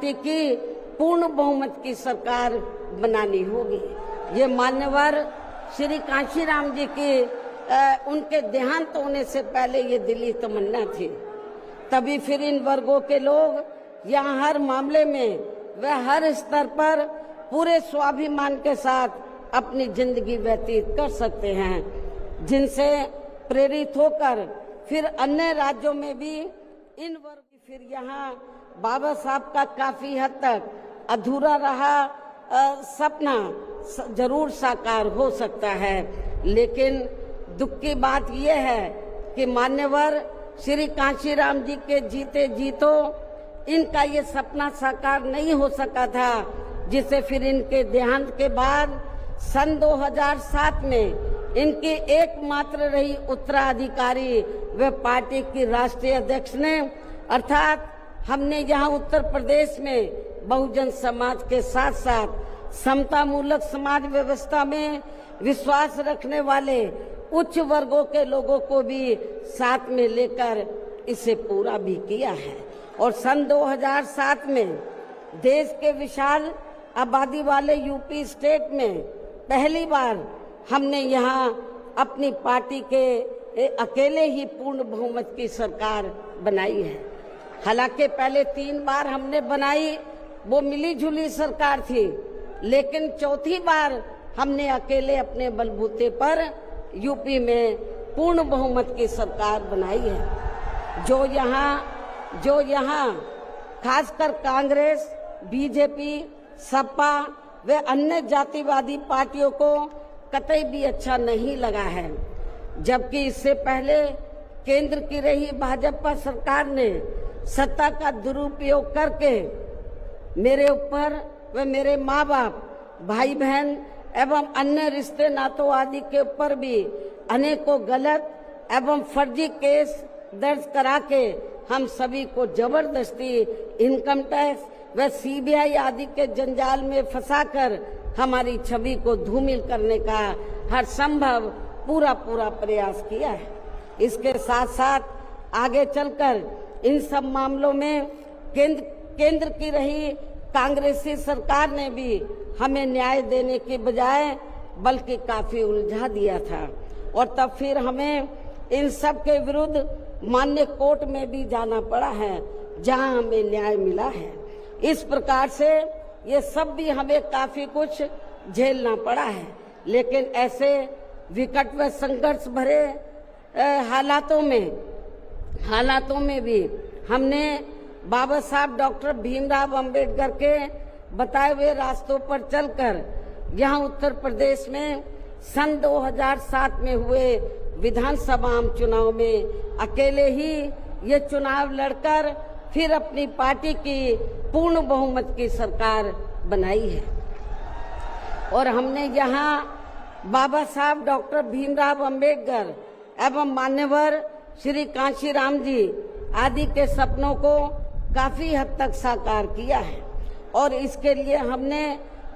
की पूर्ण बहुमत की सरकार बनानी होगी। ये मान्यवर श्री कांशीराम जी की उनके देहांत होने से पहले ये दिली तमन्ना थी। तभी फिर इन वर्गों के लोग यहाँ हर मामले में व हर स्तर पर पूरे स्वाभिमान के साथ अपनी जिंदगी व्यतीत कर सकते हैं, जिनसे प्रेरित होकर फिर अन्य राज्यों में भी इन वर्ग फिर यहाँ बाबा साहब का काफी हद तक अधूरा रहा सपना जरूर साकार हो सकता है। लेकिन दुख की बात यह है कि मान्यवर श्री कांशीराम जी के जीते जीतो इनका ये सपना साकार नहीं हो सका था, जिसे फिर इनके देहांत के बाद सन 2007 में इनकी एकमात्र रही उत्तराधिकारी व पार्टी की राष्ट्रीय अध्यक्ष ने, अर्थात हमने यहाँ उत्तर प्रदेश में बहुजन समाज के साथ साथ समता मूलक समाज व्यवस्था में विश्वास रखने वाले उच्च वर्गों के लोगों को भी साथ में लेकर इसे पूरा भी किया है। और सन 2007 में देश के विशाल आबादी वाले यूपी स्टेट में पहली बार हमने यहाँ अपनी पार्टी के अकेले ही पूर्ण बहुमत की सरकार बनाई है। हालांकि पहले 3 बार हमने बनाई, वो मिली जुली सरकार थी, लेकिन चौथी बार हमने अकेले अपने बलबूते पर यूपी में पूर्ण बहुमत की सरकार बनाई है। जो यहाँ खासकर कांग्रेस, बीजेपी, सपा व अन्य जातिवादी पार्टियों को कतई भी अच्छा नहीं लगा है। जबकि इससे पहले केंद्र की रही भाजपा सरकार ने सत्ता का दुरुपयोग करके मेरे ऊपर व मेरे माँ बाप, भाई बहन एवं अन्य रिश्ते नातों आदि के ऊपर भी अनेकों गलत एवं फर्जी केस दर्ज करा के हम सभी को जबरदस्ती इनकम टैक्स व सीबीआई आदि के जंजाल में फंसाकर हमारी छवि को धूमिल करने का हर संभव पूरा प्रयास किया है। इसके साथ साथ आगे चलकर इन सब मामलों में केंद्र की रही कांग्रेसी सरकार ने भी हमें न्याय देने के बजाय बल्कि काफी उलझा दिया था, और तब फिर हमें इन सब के विरुद्ध मान्य कोर्ट में भी जाना पड़ा है, जहां हमें न्याय मिला है। इस प्रकार से ये सब भी हमें काफी कुछ झेलना पड़ा है। लेकिन ऐसे विकट व संघर्ष भरे हालातों में भी हमने बाबा साहब डॉक्टर भीमराव अंबेडकर के बताए हुए रास्तों पर चलकर यहाँ उत्तर प्रदेश में सन 2007 में हुए विधानसभा चुनाव में अकेले ही ये चुनाव लड़कर फिर अपनी पार्टी की पूर्ण बहुमत की सरकार बनाई है। और हमने यहाँ बाबा साहब डॉक्टर भीमराव अंबेडकर एवं मान्यवर श्री कांशीराम जी आदि के सपनों को काफी हद तक साकार किया है। और इसके लिए हमने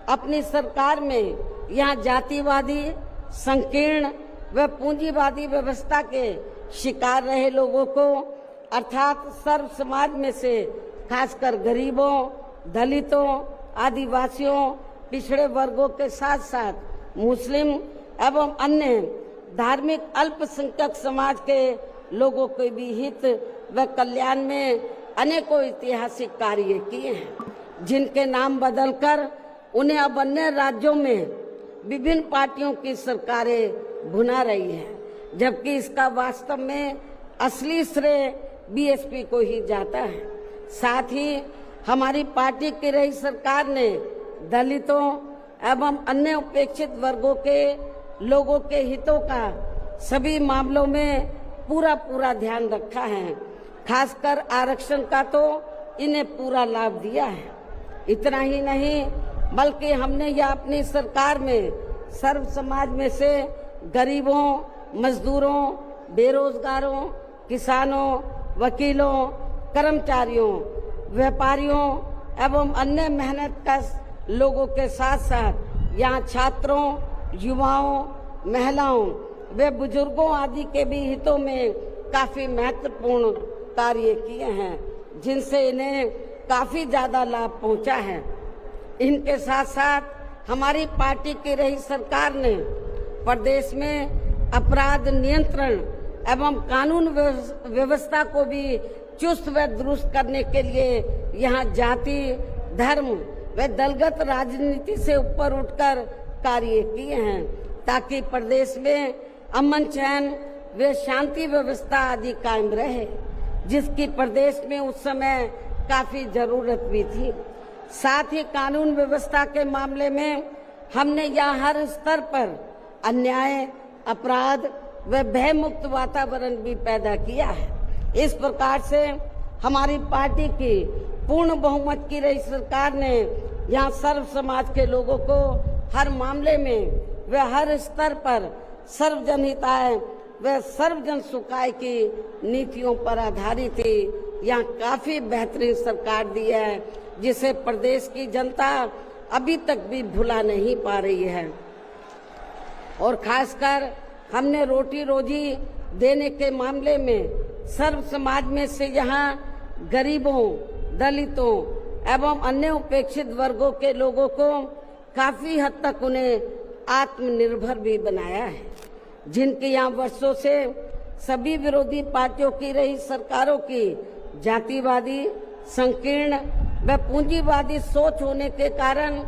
अपनी सरकार में यहाँ जातिवादी, संकीर्ण व पूंजीवादी व्यवस्था के शिकार रहे लोगों को, अर्थात सर्व समाज में से खासकर गरीबों, दलितों, आदिवासियों, पिछड़े वर्गों के साथ साथ मुस्लिम एवं अन्य धार्मिक अल्पसंख्यक समाज के लोगों के भी हित व कल्याण में अनेकों ऐतिहासिक कार्य किए हैं, जिनके नाम बदलकर उन्हें अब अन्य राज्यों में विभिन्न पार्टियों की सरकारें भुना रही है, जबकि इसका वास्तव में असली श्रेय बीएसपी को ही जाता है। साथ ही हमारी पार्टी की रही सरकार ने दलितों एवं अन्य उपेक्षित वर्गों के लोगों के हितों का सभी मामलों में पूरा ध्यान रखा है। खासकर आरक्षण का तो इन्हें पूरा लाभ दिया है। इतना ही नहीं, बल्कि हमने यह अपनी सरकार में सर्व समाज में से गरीबों, मजदूरों, बेरोजगारों, किसानों, वकीलों, कर्मचारियों, व्यापारियों एवं अन्य मेहनतकश लोगों के साथ साथ यहाँ छात्रों, युवाओं, महिलाओं वे बुजुर्गों आदि के भी हितों में काफी महत्वपूर्ण कार्य किए हैं, जिनसे इन्हें काफी ज्यादा लाभ पहुंचा है। इनके साथ साथ हमारी पार्टी की रही सरकार ने प्रदेश में अपराध नियंत्रण एवं कानून व्यवस्था को भी चुस्त व दुरुस्त करने के लिए यहाँ जाति, धर्म व दलगत राजनीति से ऊपर उठकर कार्य किए हैं, ताकि प्रदेश में अमन चैन व शांति व्यवस्था आदि कायम रहे, जिसकी प्रदेश में उस समय काफी जरूरत भी थी। साथ ही कानून व्यवस्था के मामले में हमने यहाँ हर स्तर पर अन्याय, अपराध व भय मुक्त वातावरण भी पैदा किया है। इस प्रकार से हमारी पार्टी की पूर्ण बहुमत की रही सरकार ने यहाँ सर्व समाज के लोगों को हर मामले में व हर स्तर पर सर्वजन हिताय व सर्वजन सुखाय की नीतियों पर आधारित थी। यहाँ काफी बेहतरीन सरकार दी है, जिसे प्रदेश की जनता अभी तक भी भुला नहीं पा रही है। और खासकर हमने रोटी रोजी देने के मामले में सर्व समाज में से यहाँ गरीबों, दलितों एवं अन्य उपेक्षित वर्गों के लोगों को काफी हद तक उन्हें आत्मनिर्भर भी बनाया है, जिनके यहाँ वर्षों से सभी विरोधी पार्टियों की रही सरकारों की जातिवादी, संकीर्ण व पूंजीवादी सोच होने के कारण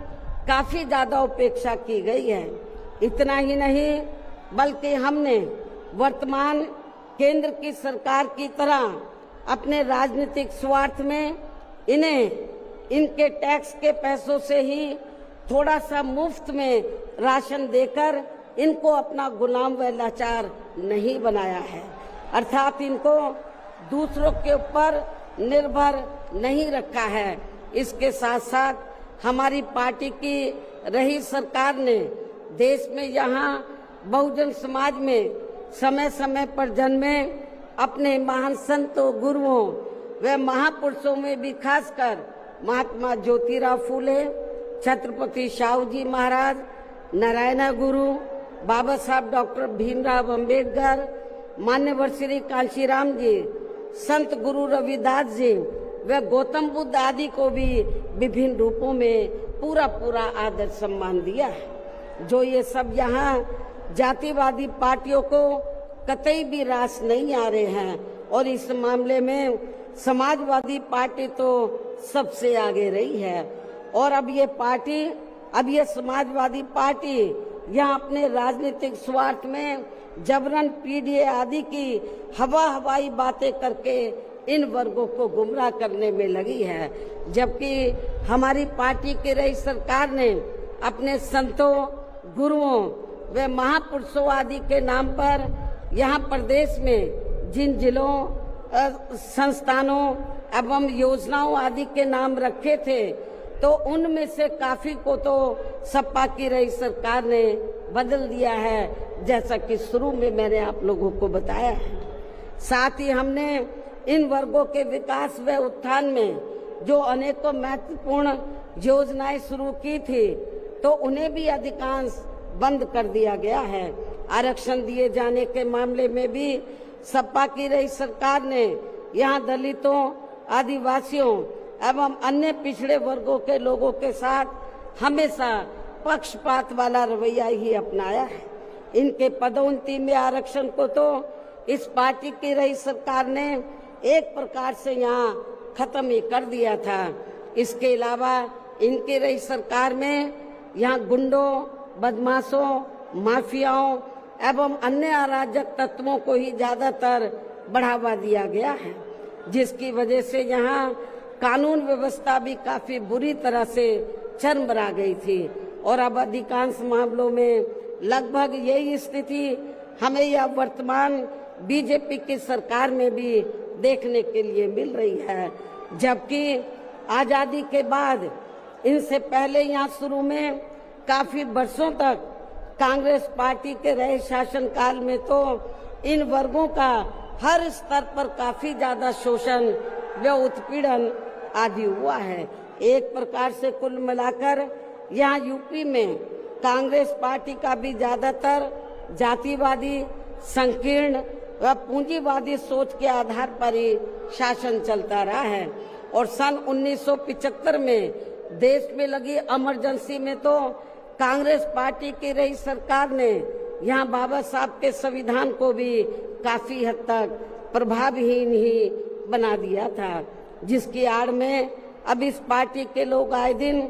काफी ज्यादा उपेक्षा की गई है। इतना ही नहीं, बल्कि हमने वर्तमान केंद्र की सरकार की तरह अपने राजनीतिक स्वार्थ में इनके टैक्स के पैसों से ही थोड़ा सा मुफ्त में राशन देकर इनको अपना गुलाम व लाचार नहीं बनाया है, अर्थात इनको दूसरों के ऊपर निर्भर नहीं रखा है। इसके साथ साथ हमारी पार्टी की रही सरकार ने देश में यहाँ बहुजन समाज में समय समय पर जन्मे अपने महान संतों, गुरुओं व महापुरुषों में भी खासकर महात्मा ज्योतिराव फूले, छत्रपति शाहू जी महाराज, नारायण गुरु, बाबा साहब डॉक्टर भीमराव अंबेडकर, मान्यवर श्री कांशीराम जी, संत गुरु रविदास जी व गौतम बुद्ध आदि को भी विभिन्न रूपों में पूरा आदर सम्मान दिया है। जो ये सब यहाँ जातिवादी पार्टियों को कतई भी रास नहीं आ रहे हैं, और इस मामले में समाजवादी पार्टी तो सबसे आगे रही है। और अब ये समाजवादी पार्टी यहाँ अपने राजनीतिक स्वार्थ में जबरन पीडीए आदि की हवाई बातें करके इन वर्गों को गुमराह करने में लगी है, जबकि हमारी पार्टी की रही सरकार ने अपने संतों, गुरुओं व महापुरुषों आदि के नाम पर यहाँ प्रदेश में जिन जिलों, संस्थानों एवं योजनाओं आदि के नाम रखे थे, तो उनमें से काफी को तो सपा की रही सरकार ने बदल दिया है, जैसा कि शुरू में मैंने आप लोगों को बताया है। साथ ही हमने इन वर्गों के विकास व उत्थान में जो अनेकों महत्वपूर्ण योजनाएं शुरू की थी, तो उन्हें भी अधिकांश बंद कर दिया गया है। आरक्षण दिए जाने के मामले में भी सपा की रही सरकार ने यहाँ दलितों, आदिवासियों एवं अन्य पिछड़े वर्गों के लोगों के साथ हमेशा पक्षपात वाला रवैया ही अपनाया है। इनके पदोन्नति में आरक्षण को तो इस पार्टी की रही सरकार ने एक प्रकार से यहाँ खत्म ही कर दिया था। इसके अलावा इनकी रही सरकार में यहाँ गुंडों, बदमाशों, माफियाओं एवं अन्य अराजक तत्वों को ही ज्यादातर बढ़ावा दिया गया है, जिसकी वजह से यहाँ कानून व्यवस्था भी काफी बुरी तरह से चरमरा गई थी। और अब अधिकांश मामलों में लगभग यही स्थिति हमें यह वर्तमान बीजेपी की सरकार में भी देखने के लिए मिल रही है, जबकि आजादी के बाद इनसे पहले यहाँ शुरू में काफी वर्षों तक कांग्रेस पार्टी के रहे शासनकाल में तो इन वर्गों का हर स्तर पर काफी ज्यादा शोषण व उत्पीड़न आदि हुआ है। एक प्रकार से कुल मिलाकर यहाँ यूपी में कांग्रेस पार्टी का भी ज्यादातर जातिवादी, संकीर्ण व पूंजीवादी सोच के आधार पर ही शासन चलता रहा है। और सन 1975 में देश में लगी इमरजेंसी में तो कांग्रेस पार्टी की रही सरकार ने यहाँ बाबा साहब के संविधान को भी काफी हद तक प्रभावहीन ही बना दिया था, जिसकी आड़ में अब इस पार्टी के लोग आए दिन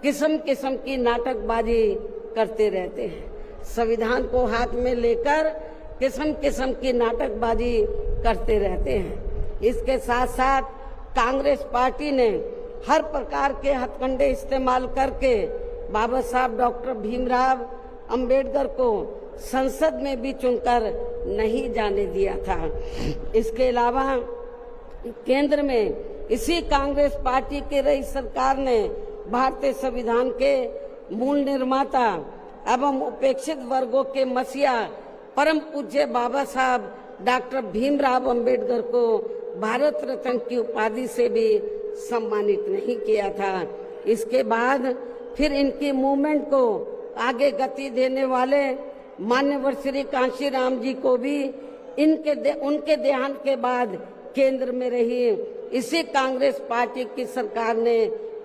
किस्म किस्म की नाटकबाजी करते रहते हैं। संविधान को हाथ में लेकर किस्म किस्म की नाटकबाजी करते रहते हैं। इसके साथ साथ कांग्रेस पार्टी ने हर प्रकार के हथकंडे इस्तेमाल करके बाबा साहब डॉक्टर भीमराव अंबेडकर को संसद में भी चुनकर नहीं जाने दिया था। इसके अलावा केंद्र में इसी कांग्रेस पार्टी की रही सरकार ने भारतीय संविधान के मूल निर्माता एवं उपेक्षित वर्गों के मसीहा परम पूज्य बाबा साहब डॉक्टर भीमराव अंबेडकर को भारत रत्न की उपाधि से भी सम्मानित नहीं किया था। इसके बाद फिर इनकी मूवमेंट को आगे गति देने वाले मान्यवर श्री कांशीराम जी को भी उनके देहांत के बाद केंद्र में रही इसी कांग्रेस पार्टी की सरकार ने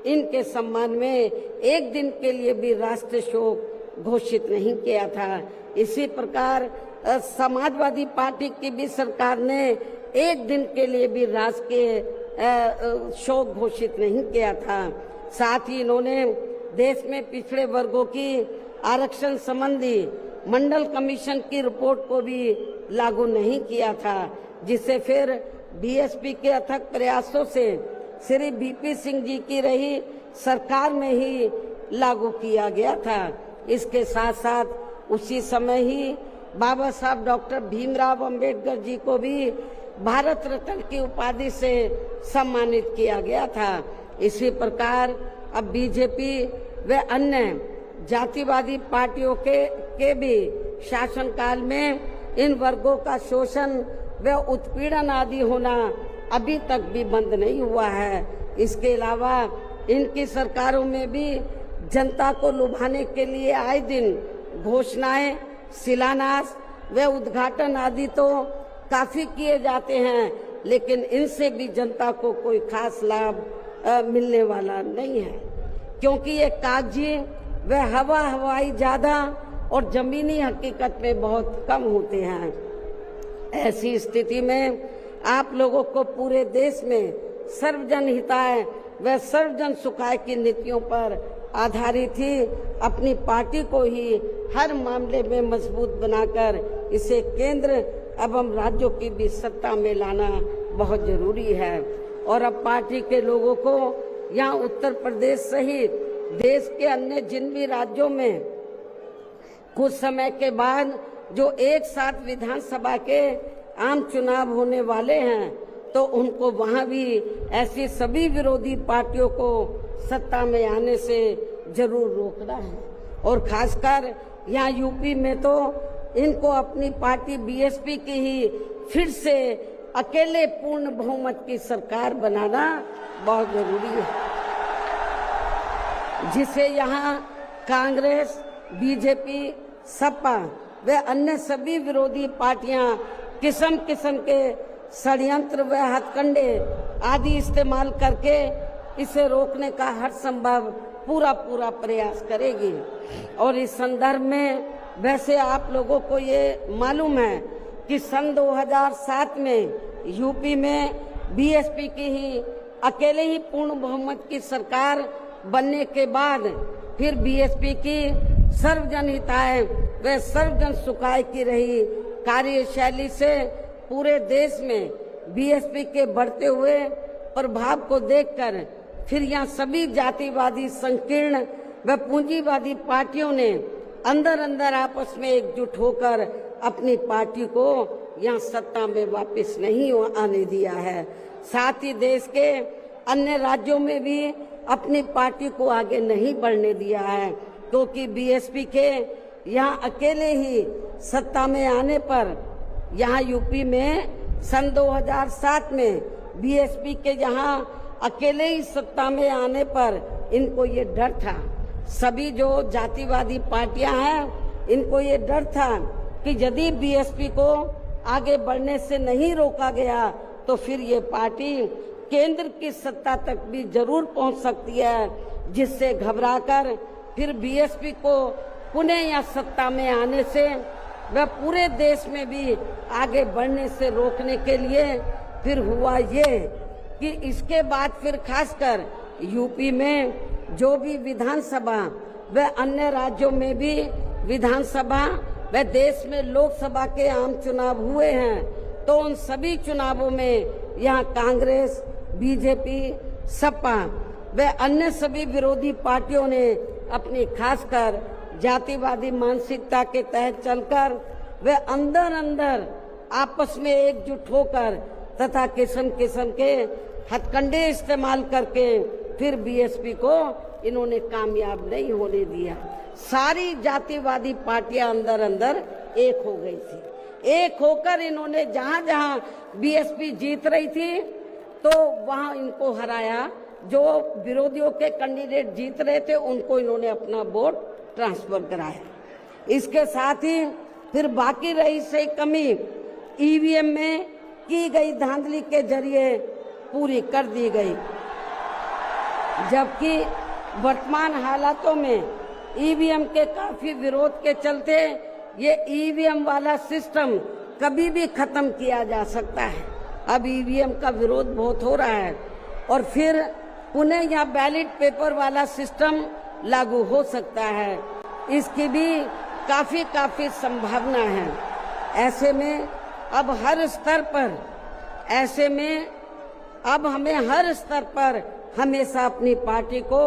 इनके सम्मान में एक दिन के लिए भी राष्ट्रीय शोक घोषित नहीं किया था। इसी प्रकार समाजवादी पार्टी की भी सरकार ने एक दिन के लिए भी राष्ट्रीय शोक घोषित नहीं किया था। साथ ही इन्होंने देश में पिछड़े वर्गों की आरक्षण संबंधी मंडल कमीशन की रिपोर्ट को भी लागू नहीं किया था, जिसे फिर बीएसपी के अथक प्रयासों से श्री बीपी सिंह जी की रही सरकार में ही लागू किया गया था। इसके साथ साथ उसी समय ही बाबा साहब डॉक्टर भीमराव अंबेडकर जी को भी भारत रत्न की उपाधि से सम्मानित किया गया था। इसी प्रकार अब बीजेपी व अन्य जातिवादी पार्टियों के भी शासनकाल में इन वर्गों का शोषण व उत्पीड़न आदि होना अभी तक भी बंद नहीं हुआ है। इसके अलावा इनकी सरकारों में भी जनता को लुभाने के लिए आए दिन घोषणाएं, शिलान्यास व उद्घाटन आदि तो काफी किए जाते हैं, लेकिन इनसे भी जनता को कोई खास लाभ मिलने वाला नहीं है, क्योंकि ये कागजी व हवाई ज्यादा और जमीनी हकीकत में बहुत कम होते हैं। ऐसी स्थिति में आप लोगों को पूरे देश में सर्वजन हिताय व सर्वजन सुखाय की नीतियों पर आधारित ही अपनी पार्टी को ही हर मामले में मजबूत बनाकर इसे केंद्र एवं राज्यों की भी सत्ता में लाना बहुत जरूरी है। और अब पार्टी के लोगों को यहाँ उत्तर प्रदेश सहित देश के अन्य जिन भी राज्यों में कुछ समय के बाद जो एक साथ विधानसभा के आम चुनाव होने वाले हैं, तो उनको वहां भी ऐसी सभी विरोधी पार्टियों को सत्ता में आने से जरूर रोकना है। और खासकर यहाँ यूपी में तो इनको अपनी पार्टी बीएसपी की ही फिर से अकेले पूर्ण बहुमत की सरकार बनाना बहुत जरूरी है, जिसे यहाँ कांग्रेस, बीजेपी, सपा व अन्य सभी विरोधी पार्टियां किस्म किस्म के षड्यंत्र व हथकंडे आदि इस्तेमाल करके इसे रोकने का हर संभव पूरा प्रयास करेगी। और इस संदर्भ में वैसे आप लोगों को ये मालूम है कि सन 2007 में यूपी में बीएसपी की ही अकेले ही पूर्ण बहुमत की सरकार बनने के बाद फिर बीएसपी की सर्वजन हिताय व सर्वजन सुखाय की रही कार्यशैली से पूरे देश में बीएसपी के बढ़ते हुए प्रभाव को देखकर फिर यहाँ सभी जातिवादी, संकीर्ण व पूंजीवादी पार्टियों ने अंदर अंदर आपस में एकजुट होकर अपनी पार्टी को यहाँ सत्ता में वापस नहीं आने दिया है। साथ ही देश के अन्य राज्यों में भी अपनी पार्टी को आगे नहीं बढ़ने दिया है, क्योंकि बीएसपी के यहाँ अकेले ही सत्ता में आने पर यहाँ यूपी में सन 2007 में बीएसपी के यहाँ अकेले ही सत्ता में आने पर इनको ये डर था, सभी जो जातिवादी पार्टियां हैं इनको ये डर था कि यदि बीएसपी को आगे बढ़ने से नहीं रोका गया तो फिर ये पार्टी केंद्र की सत्ता तक भी जरूर पहुंच सकती है, जिससे घबराकर फिर बीएसपी को पुणे या सत्ता में आने से व पूरे देश में भी आगे बढ़ने से रोकने के लिए फिर हुआ ये कि इसके बाद फिर खासकर यूपी में जो भी विधानसभा व अन्य राज्यों में भी विधानसभा व देश में लोकसभा के आम चुनाव हुए हैं, तो उन सभी चुनावों में यहाँ कांग्रेस, बीजेपी, सपा व अन्य सभी विरोधी पार्टियों ने अपनी खासकर जातिवादी मानसिकता के तहत चलकर वे अंदर अंदर आपस में एकजुट होकर तथा किस्म किस्म के हथकंडे इस्तेमाल करके फिर बीएसपी को इन्होंने कामयाब नहीं होने दिया। सारी जातिवादी पार्टियां अंदर अंदर एक हो गई थी। एक होकर इन्होंने जहां जहां बीएसपी जीत रही थी तो वहां इनको हराया। जो विरोधियों के कैंडिडेट जीत रहे थे उनको इन्होंने अपना वोट ट्रांसफर कराया। इसके साथ ही फिर बाकी रही से कमी ईवीएम में की गई धांधली के जरिए पूरी कर दी गई, जबकि वर्तमान हालातों में ईवीएम के काफी विरोध के चलते ये ईवीएम वाला सिस्टम कभी भी खत्म किया जा सकता है। अब ईवीएम का विरोध बहुत हो रहा है और फिर उन्हें या बैलेट पेपर वाला सिस्टम लागू हो सकता है, इसकी भी काफी संभावना है। ऐसे में अब हर स्तर पर हमें हर स्तर पर हमेशा अपनी पार्टी को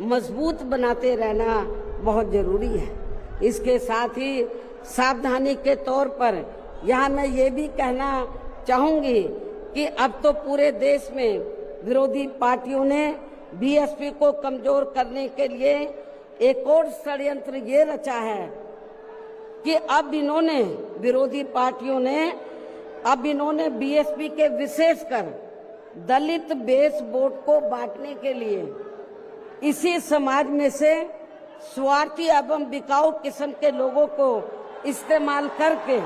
मजबूत बनाते रहना बहुत जरूरी है। इसके साथ ही सावधानी के तौर पर यहाँ मैं ये भी कहना चाहूंगी कि अब तो पूरे देश में विरोधी पार्टियों ने बीएसपी को कमजोर करने के लिए एक और षड्यंत्र ये रचा है कि अब विरोधी पार्टियों ने बीएसपी के विशेषकर दलित बेस वोट को बांटने के लिए इसी समाज में से स्वार्थी एवं बिकाऊ किस्म के लोगों को इस्तेमाल करके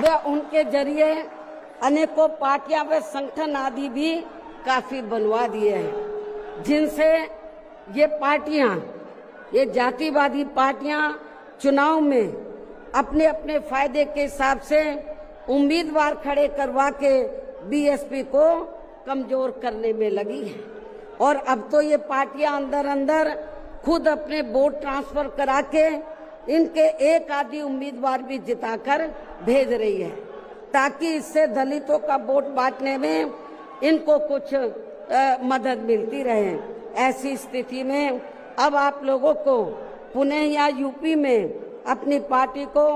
वे उनके जरिए अनेकों पार्टियां व संगठन आदि भी काफी बनवा दिए हैं, जिनसे ये जातिवादी पार्टियां चुनाव में अपने अपने फायदे के हिसाब से उम्मीदवार खड़े करवा के बीएसपी को कमजोर करने में लगी है। और अब तो ये पार्टियां अंदर अंदर खुद अपने वोट ट्रांसफर करा के इनके एक आधी उम्मीदवार भी जिताकर भेज रही है, ताकि इससे दलितों का वोट बांटने में इनको कुछ मदद मिलती रहे। ऐसी स्थिति में अब आप लोगों को पुणे या यूपी में अपनी पार्टी को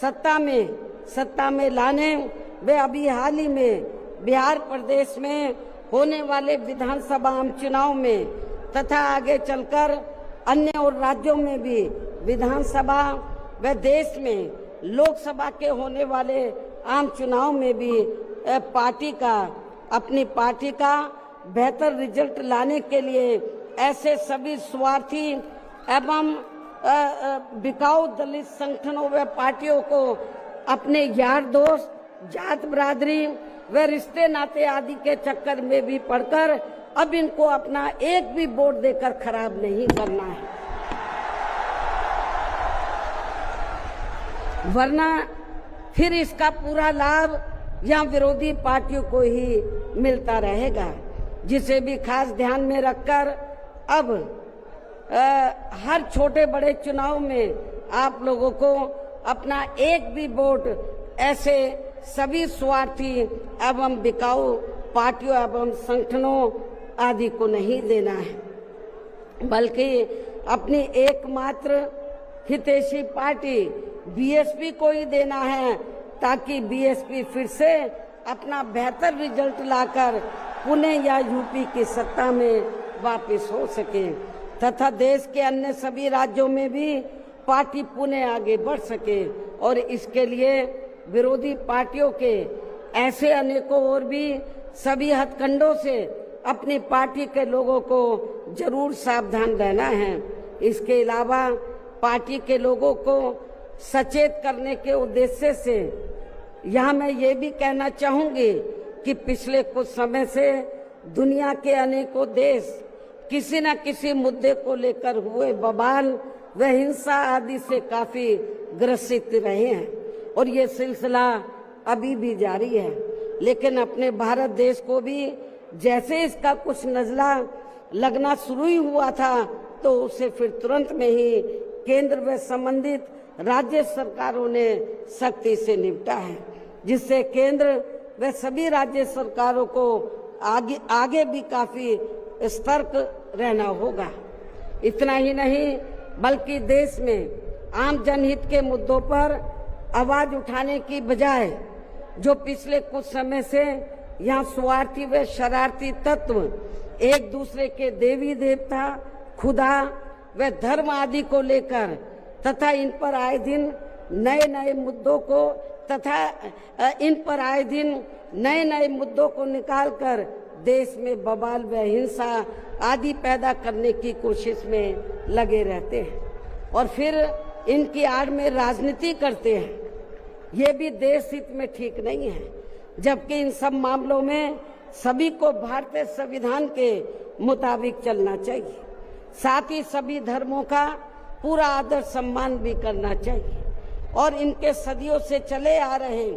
सत्ता में लाने वे अभी हाल ही में बिहार प्रदेश में होने वाले विधानसभा आम चुनाव में तथा आगे चलकर अन्य और राज्यों में भी विधानसभा व देश में लोकसभा के होने वाले आम चुनाव में भी अपनी पार्टी का बेहतर रिजल्ट लाने के लिए ऐसे सभी स्वार्थी एवं बिकाऊ दलित संगठनों व पार्टियों को अपने यार दोस्त, जात बिरादरी व रिश्ते नाते आदि के चक्कर में भी पड़कर अब इनको अपना एक भी वोट देकर खराब नहीं करना है, वरना फिर इसका पूरा लाभ यहाँ विरोधी पार्टियों को ही मिलता रहेगा। जिसे भी खास ध्यान में रखकर अब हर छोटे बड़े चुनाव में आप लोगों को अपना एक भी वोट ऐसे सभी स्वार्थी एवं बिकाऊ पार्टियों एवं संगठनों आदि को नहीं देना है, बल्कि अपनी एकमात्र हितैषी पार्टी बीएसपी को ही देना है, ताकि बीएसपी फिर से अपना बेहतर रिजल्ट लाकर पुणे या यूपी की सत्ता में वापस हो सके तथा देश के अन्य सभी राज्यों में भी पार्टी पुणे आगे बढ़ सके। और इसके लिए विरोधी पार्टियों के ऐसे अनेकों और भी सभी हथकंडों से अपनी पार्टी के लोगों को जरूर सावधान रहना है। इसके अलावा पार्टी के लोगों को सचेत करने के उद्देश्य से यहाँ मैं ये भी कहना चाहूंगी कि पिछले कुछ समय से दुनिया के अनेकों देश किसी न किसी मुद्दे को लेकर हुए बवाल व हिंसा आदि से काफी ग्रसित रहे हैं और ये सिलसिला अभी भी जारी है। लेकिन अपने भारत देश को भी जैसे इसका कुछ नजला लगना शुरू ही हुआ था तो उसे फिर तुरंत में ही केंद्र व संबंधित राज्य सरकारों ने सख्ती से निपटा है, जिससे केंद्र व सभी राज्य सरकारों को आगे भी काफी सतर्क रहना होगा। इतना ही नहीं बल्कि देश में आम जनहित के मुद्दों पर आवाज उठाने की बजाय जो पिछले कुछ समय से यहाँ स्वार्थी व शरारती तत्व एक दूसरे के देवी देवता, खुदा व धर्म आदि को लेकर तथा इन पर आए दिन नए नए मुद्दों को निकालकर देश में बवाल व हिंसा आदि पैदा करने की कोशिश में लगे रहते हैं और फिर इनकी आड़ में राजनीति करते हैं, ये भी देश हित में ठीक नहीं है। जबकि इन सब मामलों में सभी को भारतीय संविधान के मुताबिक चलना चाहिए, साथ ही सभी धर्मों का पूरा आदर सम्मान भी करना चाहिए और इनके सदियों से चले आ रहे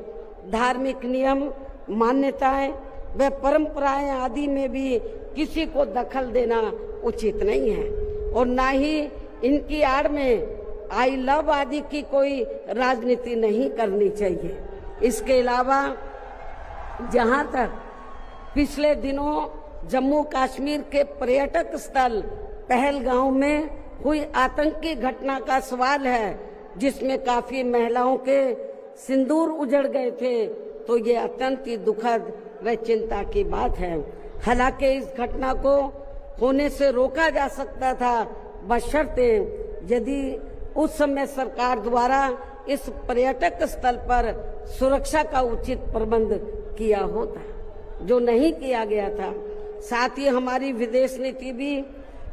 धार्मिक नियम, मान्यताएं व परंपराएं आदि में भी किसी को दखल देना उचित नहीं है और ना ही इनकी आड़ में आई लव आदि की कोई राजनीति नहीं करनी चाहिए। इसके अलावा जहां तक पिछले दिनों जम्मू कश्मीर के पर्यटक स्थल पहलगांव में हुई आतंकी घटना का सवाल है, जिसमें काफी महिलाओं के सिंदूर उजड़ गए थे, तो ये अत्यंत ही दुखद व चिंता की बात है। हालांकि इस घटना को होने से रोका जा सकता था बशर्ते यदि उस समय सरकार द्वारा इस पर्यटक स्थल पर सुरक्षा का उचित प्रबंध किया होता, जो नहीं किया गया था। साथ ही हमारी विदेश नीति भी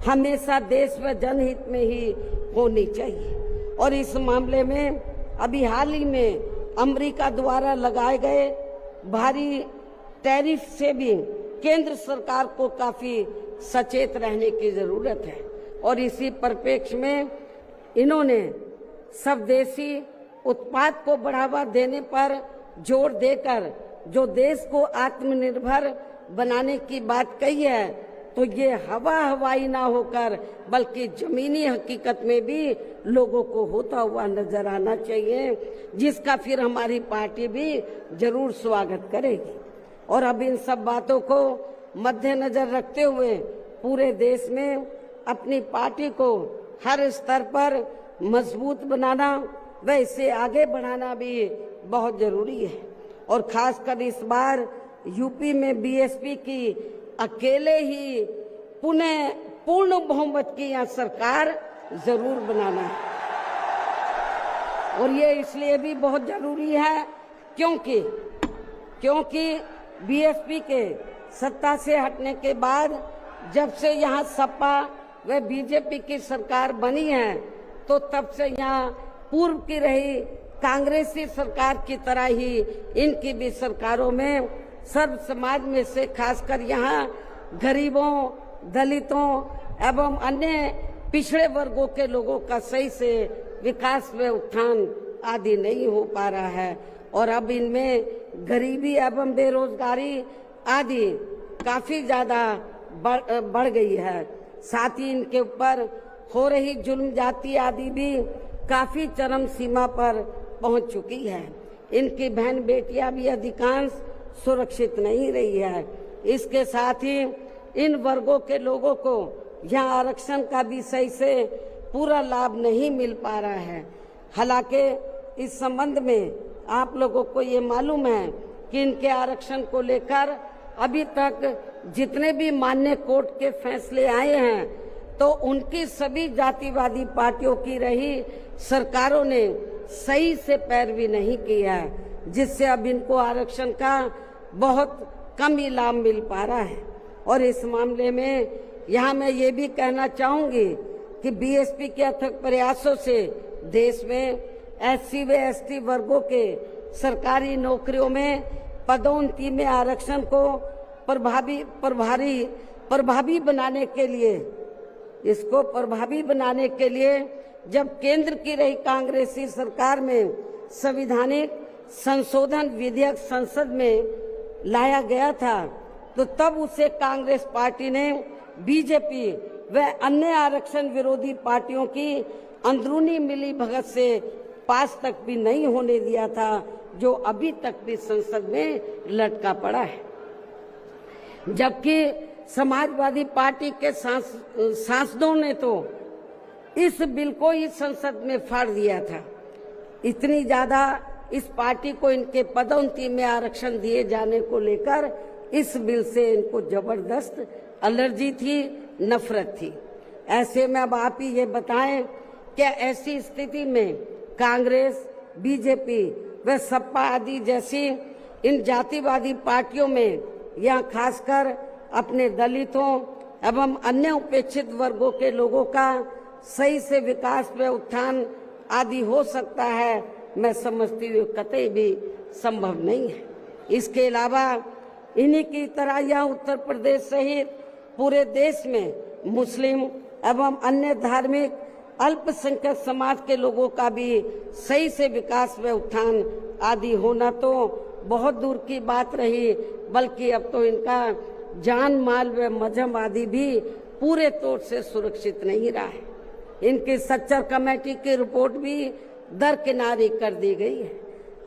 हमेशा देश व जनहित में ही होनी चाहिए और इस मामले में अभी हाल ही में अमेरिका द्वारा लगाए गए भारी टैरिफ से भी केंद्र सरकार को काफी सचेत रहने की जरूरत है और इसी परिप्रेक्ष्य में इन्होंने स्वदेशी उत्पाद को बढ़ावा देने पर जोर देकर जो देश को आत्मनिर्भर बनाने की बात कही है, तो ये हवाई ना होकर बल्कि जमीनी हकीकत में भी लोगों को होता हुआ नजर आना चाहिए, जिसका फिर हमारी पार्टी भी जरूर स्वागत करेगी। और अब इन सब बातों को मद्देनजर रखते हुए पूरे देश में अपनी पार्टी को हर स्तर पर मजबूत बनाना व इसे आगे बढ़ाना भी बहुत जरूरी है और खासकर इस बार यूपी में बीएसपी की अकेले ही पूर्ण बहुमत की यहाँ सरकार जरूर बनाना है और ये इसलिए भी बहुत जरूरी है क्योंकि बीएसपी के सत्ता से हटने के बाद जब से यहाँ सपा व बीजेपी की सरकार बनी है, तो तब से यहाँ पूर्व की रही कांग्रेसी सरकार की तरह ही इनकी भी सरकारों में सर्व समाज में से खासकर यहाँ गरीबों, दलितों एवं अन्य पिछड़े वर्गों के लोगों का सही से विकास व उत्थान आदि नहीं हो पा रहा है और अब इनमें गरीबी एवं बेरोजगारी आदि काफी ज्यादा बढ़ गई है। साथ ही इनके ऊपर हो रही जुल्म जाति आदि भी काफी चरम सीमा पर पहुंच चुकी है। इनकी बहन बेटियां भी अधिकांश सुरक्षित नहीं रही है। इसके साथ ही इन वर्गों के लोगों को यहाँ आरक्षण का भी सही से पूरा लाभ नहीं मिल पा रहा है। हालांकि इस संबंध में आप लोगों को ये मालूम है कि इनके आरक्षण को लेकर अभी तक जितने भी मान्य कोर्ट के फैसले आए हैं, तो उनकी सभी जातिवादी पार्टियों की रही सरकारों ने सही से पैरवी नहीं की है, जिससे अब इनको आरक्षण का बहुत कम ही लाभ मिल पा रहा है। और इस मामले में यहाँ मैं ये भी कहना चाहूंगी कि बीएसपी के अथक प्रयासों से देश में एससी व एसटी वर्गों के सरकारी नौकरियों में पदोन्नति में आरक्षण को प्रभावी बनाने के लिए, इसको प्रभावी बनाने के लिए जब केंद्र की रही कांग्रेसी सरकार में संविधानिक संशोधन विधेयक संसद में लाया गया था, तो तब उसे कांग्रेस पार्टी ने बीजेपी व अन्य आरक्षण विरोधी पार्टियों की अंदरूनी मिलीभगत से पास तक भी नहीं होने दिया था, जो अभी तक भी संसद में लटका पड़ा है। जबकि समाजवादी पार्टी के सांसदों ने तो इस बिल को ही संसद में फाड़ दिया था। इतनी ज्यादा इस पार्टी को इनके पदोन्नति में आरक्षण दिए जाने को लेकर इस बिल से इनको जबरदस्त एलर्जी थी, नफरत थी। ऐसे में अब आप ही ये बताएं, क्या ऐसी स्थिति में कांग्रेस, बीजेपी व सपा आदि जैसी इन जातिवादी पार्टियों में या खासकर अपने दलितों एवं अन्य उपेक्षित वर्गों के लोगों का सही से विकास व उत्थान आदि हो सकता है? मैं समझती हूँ कतई भी संभव नहीं है। इसके अलावा इन्हीं की तरह यह उत्तर प्रदेश सहित पूरे देश में मुस्लिम एवं अन्य धार्मिक अल्पसंख्यक समाज के लोगों का भी सही से विकास व उत्थान आदि होना तो बहुत दूर की बात रही, बल्कि अब तो इनका जान माल व मजहब आदि भी पूरे तौर से सुरक्षित नहीं रहा है। इनकी सच्चर कमेटी की रिपोर्ट भी दरकिनारी कर दी गई है।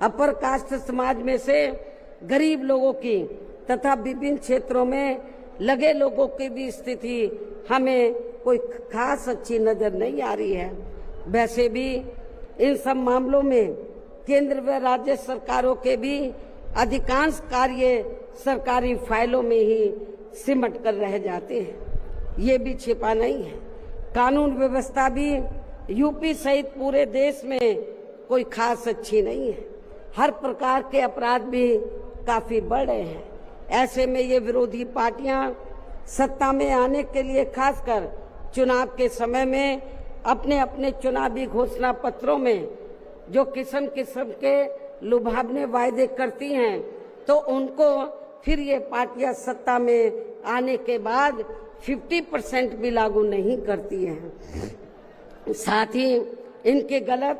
अपर कास्ट समाज में से गरीब लोगों की तथा विभिन्न क्षेत्रों में लगे लोगों की भी स्थिति हमें कोई खास अच्छी नजर नहीं आ रही है। वैसे भी इन सब मामलों में केंद्र व राज्य सरकारों के भी अधिकांश कार्य सरकारी फाइलों में ही सिमट कर रह जाते हैं। ये भी छिपा नहीं है। कानून व्यवस्था भी यूपी सहित पूरे देश में कोई खास अच्छी नहीं है। हर प्रकार के अपराध भी काफी बढ़ रहे हैं। ऐसे में ये विरोधी पार्टियां सत्ता में आने के लिए खासकर चुनाव के समय में अपने अपने चुनावी घोषणा पत्रों में जो किस्म किस्म के लुभावने वायदे करती हैं, तो उनको फिर ये पार्टियां सत्ता में आने के बाद 50% भी लागू नहीं करती हैं। साथ ही इनके गलत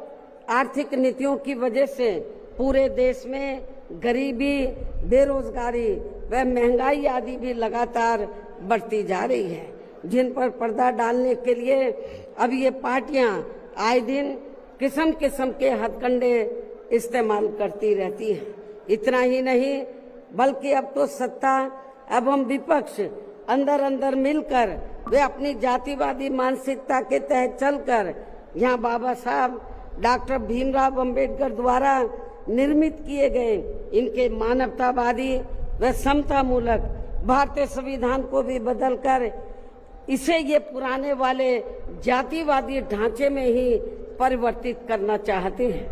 आर्थिक नीतियों की वजह से पूरे देश में गरीबी, बेरोजगारी व महंगाई आदि भी लगातार बढ़ती जा रही है, जिन पर पर्दा डालने के लिए अब ये पार्टियां आए दिन किस्म किस्म के हथकंडे इस्तेमाल करती रहती हैं। इतना ही नहीं, बल्कि अब तो सत्ता एवं विपक्ष अंदर अंदर मिलकर वे अपनी जातिवादी मानसिकता के तहत चलकर यहाँ बाबा साहब डॉक्टर भीमराव अंबेडकर द्वारा निर्मित किए गए इनके मानवतावादी व समतामूलक भारतीय संविधान को भी बदलकर इसे ये पुराने वाले जातिवादी ढांचे में ही परिवर्तित करना चाहते हैं,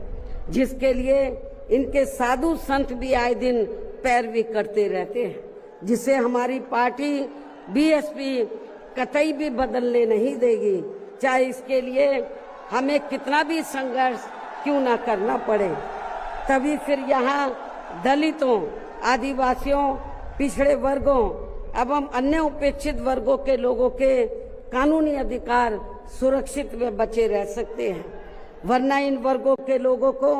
जिसके लिए इनके साधु संत भी आए दिन पैरवी करते रहते हैं, जिसे हमारी पार्टी बीएसपी कतई भी बदलने नहीं देगी, चाहे इसके लिए हमें कितना भी संघर्ष क्यों ना करना पड़े। तभी फिर यहाँ दलितों, आदिवासियों, पिछड़े वर्गों एवं अन्य उपेक्षित वर्गों के लोगों के कानूनी अधिकार सुरक्षित व बचे रह सकते हैं। वरना इन वर्गों के लोगों को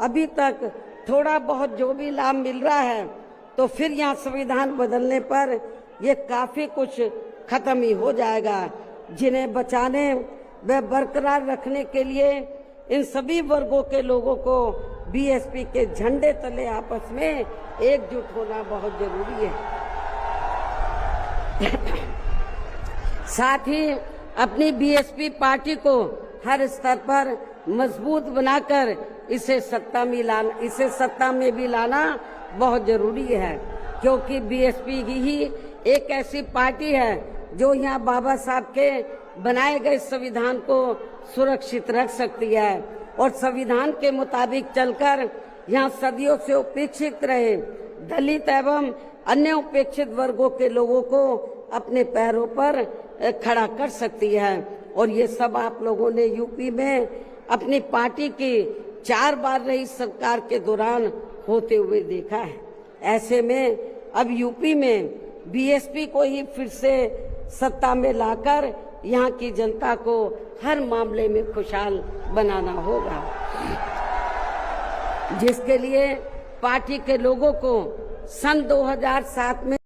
अभी तक थोड़ा बहुत जो भी लाभ मिल रहा है, तो फिर यहाँ संविधान बदलने पर ये काफी कुछ खत्म ही हो जाएगा, जिन्हें बचाने व बरकरार रखने के लिए इन सभी वर्गों के लोगों को बीएसपी के झंडे तले आपस में एकजुट होना बहुत जरूरी है। साथ ही अपनी बीएसपी पार्टी को हर स्तर पर मजबूत बनाकर इसे सत्ता में भी लाना बहुत जरूरी है, क्योंकि बीएसपी ही एक ऐसी पार्टी है जो यहाँ बाबा साहब के बनाए गए संविधान को सुरक्षित रख सकती है और संविधान के मुताबिक चलकर यहाँ सदियों से उपेक्षित रहे दलित एवं अन्य उपेक्षित वर्गों के लोगों को अपने पैरों पर खड़ा कर सकती है। और ये सब आप लोगों ने यूपी में अपनी पार्टी की 4 बार रही सरकार के दौरान होते हुए देखा है। ऐसे में अब यूपी में बीएसपी को ही फिर से सत्ता में लाकर यहाँ की जनता को हर मामले में खुशहाल बनाना होगा, जिसके लिए पार्टी के लोगों को सन 2007 में